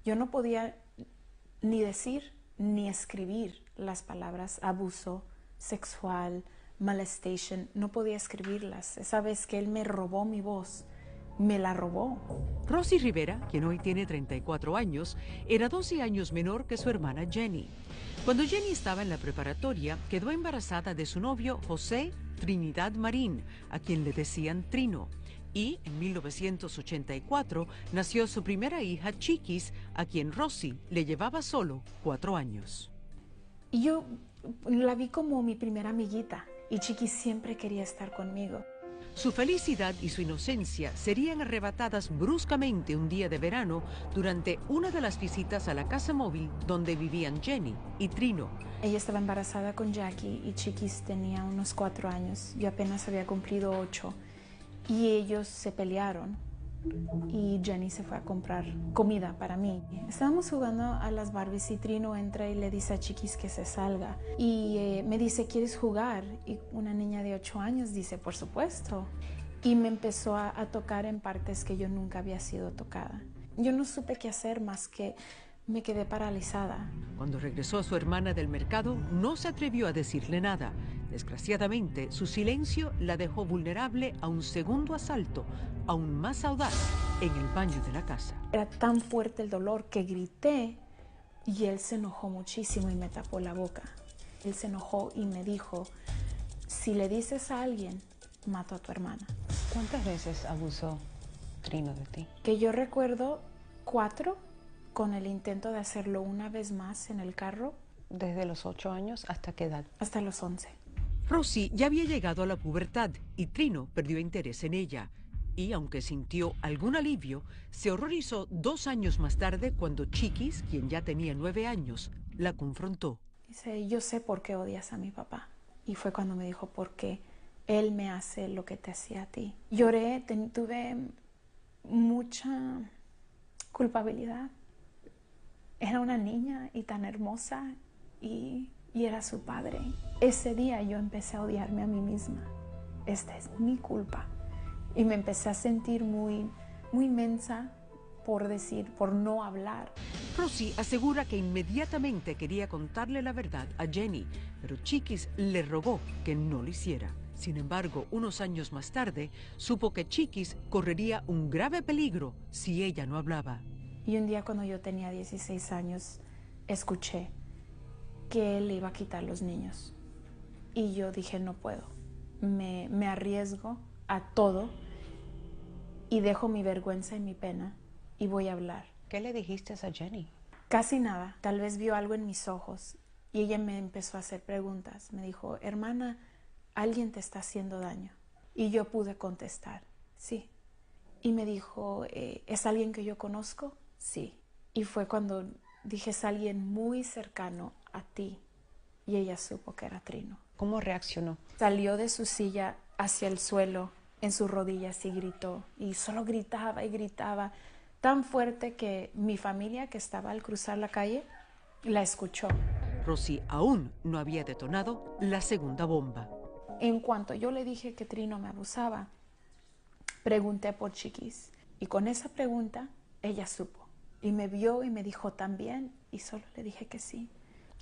Yo no podía ni decir ni escribir las palabras abuso sexual, molestation, no podía escribirlas. Esa vez que él me robó mi voz, me la robó. Rosy Rivera, quien hoy tiene 34 años, era 12 años menor que su hermana Jenny. Cuando Jenny estaba en la preparatoria, quedó embarazada de su novio José Trinidad Marín, a quien le decían Trino. Y en 1984 nació su primera hija, Chiquis, a quien Rosy le llevaba solo 4 años. Y yo la vi como mi primera amiguita y Chiquis siempre quería estar conmigo. Su felicidad y su inocencia serían arrebatadas bruscamente un día de verano durante una de las visitas a la casa móvil donde vivían Jenny y Trino. Ella estaba embarazada con Jackie y Chiquis tenía unos 4 años. Yo apenas había cumplido 8 y ellos se pelearon y Jenny se fue a comprar comida para mí. Estábamos jugando a las Barbies y Trino entra y le dice a Chiquis que se salga y me dice, ¿quieres jugar? Y una niña de 8 años dice, por supuesto. Y me empezó a tocar en partes que yo nunca había sido tocada. Yo no supe qué hacer más que me quedé paralizada. Cuando regresó a su hermana del mercado, no se atrevió a decirle nada. Desgraciadamente, su silencio la dejó vulnerable a un segundo asalto, aún más audaz, en el baño de la casa. Era tan fuerte el dolor que grité y él se enojó muchísimo y me tapó la boca. Él se enojó y me dijo, si le dices a alguien, mato a tu hermana. ¿Cuántas veces abusó Trino de ti? Que yo recuerdo 4, con el intento de hacerlo una vez más en el carro. ¿Desde los 8 años hasta qué edad? Hasta los 11. Rosy ya había llegado a la pubertad y Trino perdió interés en ella. Y aunque sintió algún alivio, se horrorizó 2 años más tarde cuando Chiquis, quien ya tenía 9 años, la confrontó. Dice, yo sé por qué odias a mi papá. Y fue cuando me dijo, porque él me hace lo que te hacía a ti. Lloré, tuve mucha culpabilidad. Era una niña y tan hermosa y era su padre. Ese día yo empecé a odiarme a mí misma. Esta es mi culpa. Y me empecé a sentir muy mensa por no hablar. Rosy asegura que inmediatamente quería contarle la verdad a Jenny, pero Chiquis le rogó que no lo hiciera. Sin embargo, unos años más tarde, supo que Chiquis correría un grave peligro si ella no hablaba. Y un día cuando yo tenía 16 años, escuché que él le iba a quitar los niños. Y yo dije, no puedo. Me arriesgo a todo y dejo mi vergüenza y mi pena y voy a hablar. ¿Qué le dijiste a Jenny? Casi nada. Tal vez vio algo en mis ojos y ella me empezó a hacer preguntas. Me dijo, hermana, alguien te está haciendo daño. Y yo pude contestar, sí. Y me dijo, ¿es alguien que yo conozco? Sí. Y fue cuando dije, es alguien muy cercano a ti. Y ella supo que era Trino. ¿Cómo reaccionó? Salió de su silla hacia el suelo, en sus rodillas y gritó. Y solo gritaba y gritaba, tan fuerte que mi familia que estaba al cruzar la calle la escuchó. Rosy aún no había detonado la segunda bomba. En cuanto yo le dije que Trino me abusaba, pregunté por Chiquis. Y con esa pregunta, ella supo. Y me vio y me dijo también, y solo le dije que sí.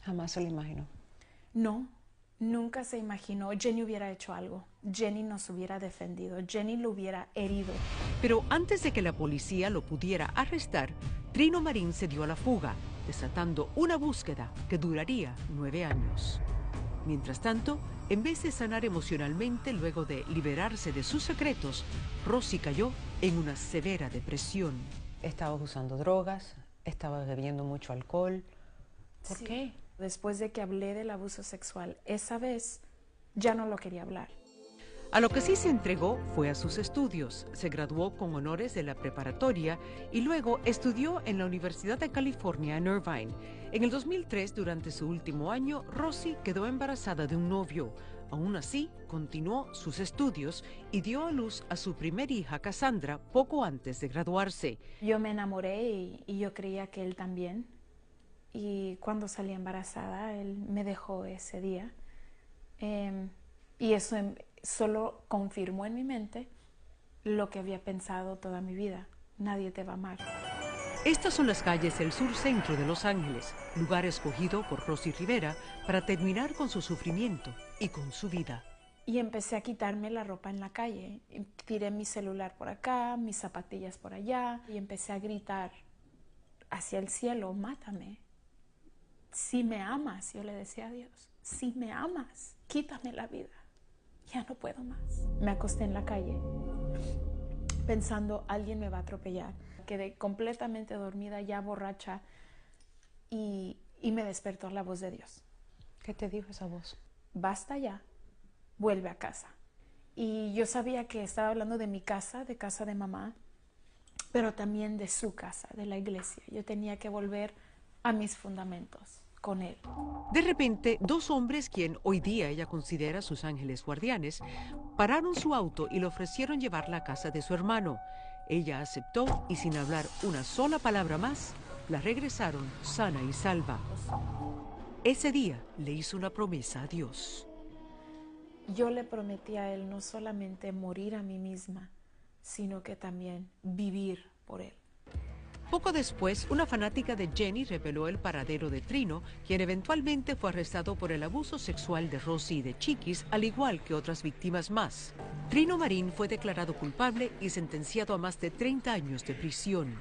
Jamás se lo imaginó. No, nunca se imaginó. Jenny hubiera hecho algo. Jenny nos hubiera defendido. Jenny lo hubiera herido. Pero antes de que la policía lo pudiera arrestar, Trino Marín se dio a la fuga, desatando una búsqueda que duraría 9 años. Mientras tanto, en vez de sanar emocionalmente luego de liberarse de sus secretos, Rosy cayó en una severa depresión. Estabas usando drogas, estabas bebiendo mucho alcohol. ¿Por Sí. qué? Después de que hablé del abuso sexual, esa vez ya no lo quería hablar. A lo que sí se entregó fue a sus estudios. Se graduó con honores de la preparatoria y luego estudió en la Universidad de California en Irvine. En el 2003, durante su último año, Rosy quedó embarazada de un novio. Aún así, continuó sus estudios y dio a luz a su primer hija, Cassandra, poco antes de graduarse. Yo me enamoré y yo creía que él también. Y cuando salí embarazada, él me dejó ese día. Y eso solo confirmó en mi mente lo que había pensado toda mi vida. Nadie te va a amar. Estas son las calles del sur centro de Los Ángeles, lugar escogido por Rosy Rivera para terminar con su sufrimiento y con su vida. Y empecé a quitarme la ropa en la calle. Tiré mi celular por acá, mis zapatillas por allá, y empecé a gritar hacia el cielo: mátame. Si me amas, yo le decía a Dios, si me amas, quítame la vida. Ya no puedo más. Me acosté en la calle pensando, alguien me va a atropellar. Quedé completamente dormida, ya borracha, y me despertó la voz de Dios. ¿Qué te dijo esa voz? Basta ya, vuelve a casa. Y yo sabía que estaba hablando de mi casa, de casa de mamá, pero también de su casa, de la iglesia. Yo tenía que volver a mis fundamentos con él. De repente, dos hombres, quien hoy día ella considera sus ángeles guardianes, pararon su auto y le ofrecieron llevarla a casa de su hermano. Ella aceptó y sin hablar una sola palabra más, la regresaron sana y salva. Ese día le hizo una promesa a Dios. Yo le prometí a él no solamente morir a mí misma, sino que también vivir por él. Poco después, una fanática de Jenny reveló el paradero de Trino, quien eventualmente fue arrestado por el abuso sexual de Rosy y de Chiquis, al igual que otras víctimas más. Trino Marín fue declarado culpable y sentenciado a más de 30 años de prisión.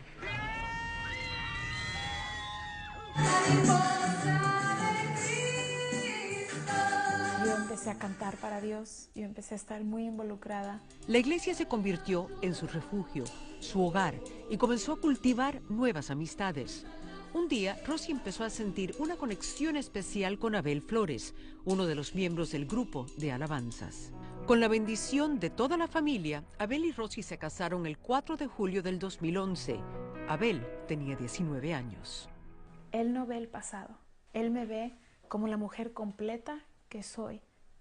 Yo empecé a cantar para Dios, yo empecé a estar muy involucrada. La iglesia se convirtió en su refugio, su hogar, y comenzó a cultivar nuevas amistades. Un día, Rosy empezó a sentir una conexión especial con Abel Flores, uno de los miembros del grupo de alabanzas. Con la bendición de toda la familia, Abel y Rosy se casaron el 4 de julio del 2011. Abel tenía 19 años. Él no ve el pasado, él me ve como la mujer completa que soy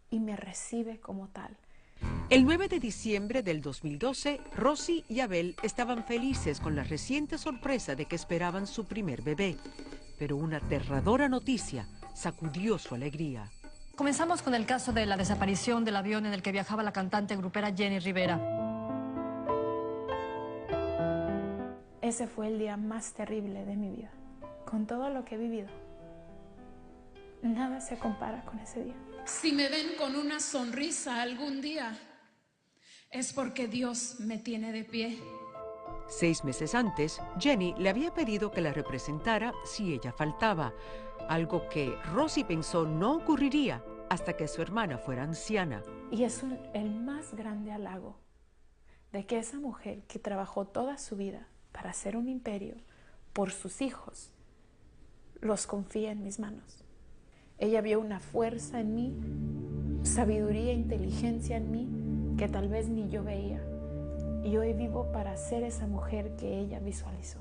y me recibe como tal. El 9 de diciembre del 2012, Rosy y Abel estaban felices con la reciente sorpresa de que esperaban su primer bebé. Pero una aterradora noticia sacudió su alegría. Comenzamos con el caso de la desaparición del avión en el que viajaba la cantante grupera Jenny Rivera. Ese fue el día más terrible de mi vida. Con todo lo que he vivido, nada se compara con ese día. Si me ven con una sonrisa algún día, es porque Dios me tiene de pie. 6 meses antes, Jenny le había pedido que la representara si ella faltaba, algo que Rosy pensó no ocurriría hasta que su hermana fuera anciana. Y es el más grande halago de que esa mujer que trabajó toda su vida para hacer un imperio por sus hijos, los confía en mis manos. Ella vio una fuerza en mí, sabiduría e inteligencia en mí que tal vez ni yo veía. Y hoy vivo para ser esa mujer que ella visualizó.